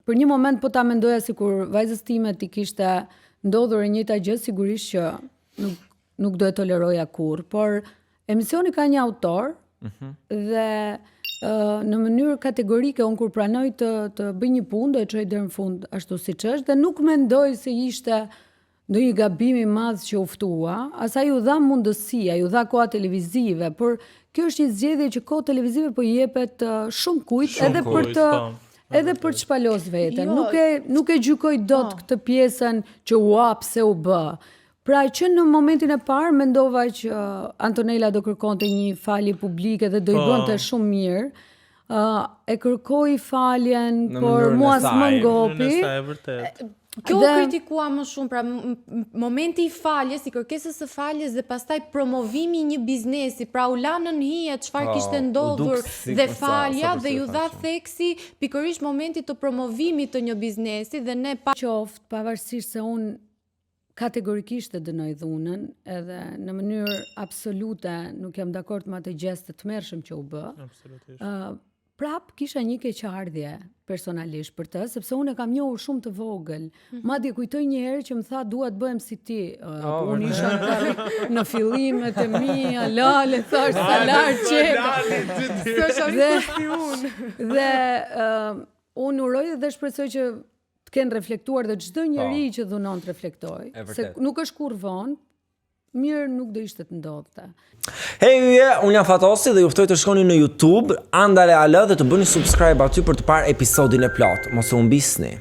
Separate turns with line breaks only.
për një moment po ta mendoja sikur vajzës time ti kishte ndodhur e njëjta gjë, sigurisht që nuk do e toleroja kurrë, por emisioni ka një autor dhe në mënyrë kategorike unë kur pranoj të bëj një punë do e çoj deri në fund ashtu siç është dhe nuk mendoj se ishte ndonjë gabim i madh që u ftua, asaj u dha mundësia, ju dha koha televizive, por kjo është një zgjedhje që kohë televizive po jepet shumë kujt edhe për të edhe për të shpalos veten. Nuk e gjykoj dot këtë pjesën që pse u bë. Pra që në momentin e parë mendova që Antonella do kërkonte një falje publike dhe do i bënte shumë mirë. E kërkoi faljen, por mua s'më ngopi.
Kjo kritikua më shumë, pra momenti i faljes, i kërkesës së faljes dhe pastaj promovimi i një biznesi, pra u la nën hije çfarë kishte ndodhur dhe falja dhe ju dha theksi pikërisht momenti të promovimit të një biznesi dhe ne pa
qoftë pavarësisht se unë kategorikisht e dënoj dhunën edhe në mënyrë absolute nuk jam dakord me atë gest të tmerrshëm që u bë. Prap kisha një keqardhje personalisht për të, sepse unë e kam njohur shumë të vogël. Madje kujtoj një herë që më tha dua të bëhem si ti. Unë isha në fillimet e mia, lale, thash salar dhe unë uroj dhe shpresoj që të kenë reflektuar dhe çdo njeri që dhunon të reflektoj. Se nuk është kurrë vonë, mirë nuk do ishte të ndodhte.
Hey, unë jam Fatosi dhe ju ftoj të shkoni në YouTube, Andale Ale dhe të bëni subscribe aty për të parë episodin e plot. Mos u humbisni.